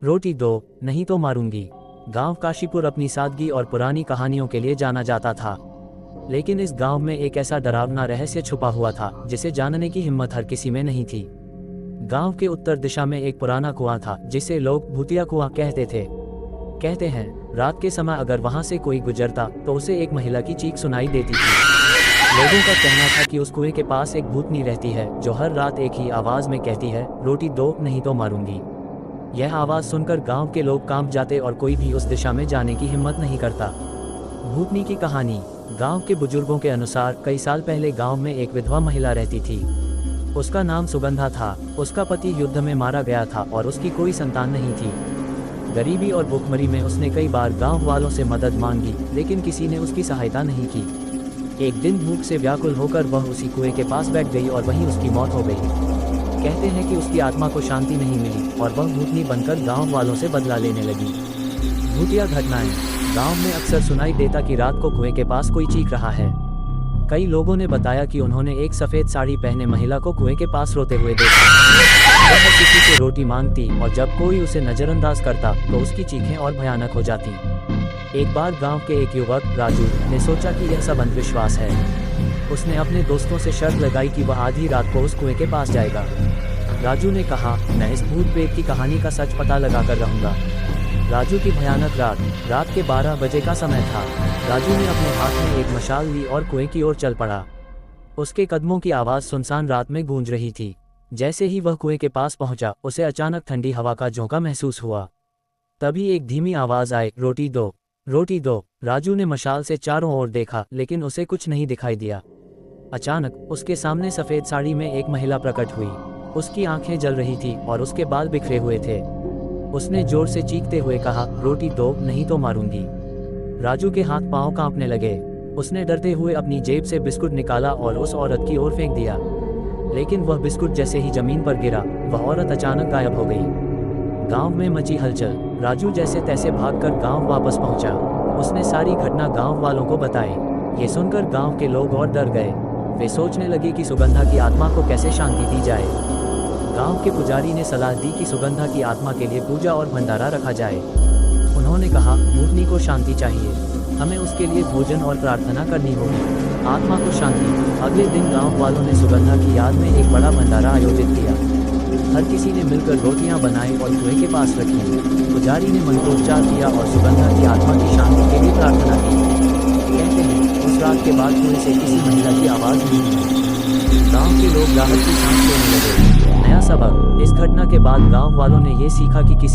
रोटी दो, नहीं तो मारूंगी। गांव काशीपुर अपनी सादगी और पुरानी कहानियों के लिए जाना जाता था। लेकिन इस गांव में एक ऐसा डरावना रहस्य छुपा हुआ था जिसे जानने की हिम्मत हर किसी में नहीं थी। गांव के उत्तर दिशा में एक पुराना कुआं था जिसे लोग भूतिया कुआं कहते थे। कहते हैं रात के समय अगर वहां से कोई गुजरता तो उसे एक महिला की चीख सुनाई देती थी। लोगों का कहना था कि उस कुएं के पास एक भूतनी रहती है जो हर रात एक ही आवाज में कहती है, रोटी दो, नहीं तो मारूंगी। यह आवाज सुनकर गांव के लोग कांप जाते और कोई भी उस दिशा में जाने की हिम्मत नहीं करता। भूतनी की कहानी। गांव के बुजुर्गों के अनुसार कई साल पहले गांव में एक विधवा महिला रहती थी। उसका नाम सुगंधा था। उसका पति युद्ध में मारा गया था और उसकी कोई संतान नहीं थी। गरीबी और भूखमरी में उसने कई बार गांव वालों से मदद मांगी, लेकिन किसी ने उसकी सहायता नहीं की। एक दिन भूख से व्याकुल होकर वह उसी कुएं के पास बैठ गई और वहीं उसकी मौत हो गई। कहते हैं कि उसकी आत्मा को शांति नहीं मिली और वह भूतनी बनकर गांव वालों से बदला लेने लगी। भूतिया घटनाएं। गांव में अक्सर सुनाई देता कि रात को कुएं के पास कोई चीख रहा है। कई लोगों ने बताया कि उन्होंने एक सफेद साड़ी पहने महिला को कुएं के पास रोते हुए देखा। वह किसी से रोटी मांगती और जब कोई उसे नजरअंदाज करता तो उसकी चीखें और भयानक हो जाती। एक बार गांव के एक युवक राजू ने सोचा कि यह सब अंधविश्वास है। उसने अपने दोस्तों से शर्त लगाई कि वह आधी रात को उस कुएं के पास जाएगा। राजू ने कहा, मैं इस भूत प्रेत की कहानी का सच पता लगाकर रहूंगा। राजू की भयानक रात के 12 बजे का समय था। राजू ने अपने हाथ में एक मशाल ली और कुएं की ओर चल पड़ा। उसके कदमों की आवाज सुनसान रात में गूंज रही थी। जैसे ही वह कुएं के पास पहुंचा, उसे अचानक ठंडी हवा का झोंका महसूस हुआ। तभी एक धीमी आवाज आई, रोटी दो, रोटी दो। राजू ने मशाल से चारों ओर देखा, लेकिन उसे कुछ नहीं दिखाई दिया। अचानक उसके सामने सफेद साड़ी में एक महिला प्रकट हुई। उसकी आंखें जल रही थी और उसके बाल बिखरे हुए थे। उसने जोर से चीखते हुए कहा, रोटी दो, नहीं तो मारूंगी। राजू के हाथ पांव कांपने लगे। उसने डरते हुए अपनी जेब से बिस्कुट निकाला और उस औरत की ओर फेंक दिया। लेकिन वह बिस्कुट जैसे ही जमीन पर गिरा, वह औरत अचानक गायब हो गई। गांव में मची हलचल। राजू जैसे तैसे भागकर गांव वापस पहुंचा। उसने सारी घटना गांव वालों को बताई। ये सुनकर गांव के लोग और डर गए। वे सोचने लगे कि सुगंधा की आत्मा को कैसे शांति दी जाए। गांव के पुजारी ने सलाह दी कि सुगंधा की आत्मा के लिए पूजा और भंडारा रखा जाए। उन्होंने कहा, भूतनी को शांति चाहिए, हमें उसके लिए भोजन और प्रार्थना करनी होगी। आत्मा को शांति। अगले दिन गांव वालों ने सुगंधा की याद में एक बड़ा भंडारा आयोजित किया। हर किसी ने मिलकर रोटियां बनाई और कुएं के पास रखी। पुजारी ने मंत्रोच्चार किया और सुगंधा की आत्मा की शांति के लिए प्रार्थना की। कहते हैं उस रात के बाद कुएं से किसी महिला की आवाज नहीं हुई। गांव के लोग राहत की सांस लेने लगे। नया सबक। इस घटना के बाद गांव वालों ने ये सीखा कि किसी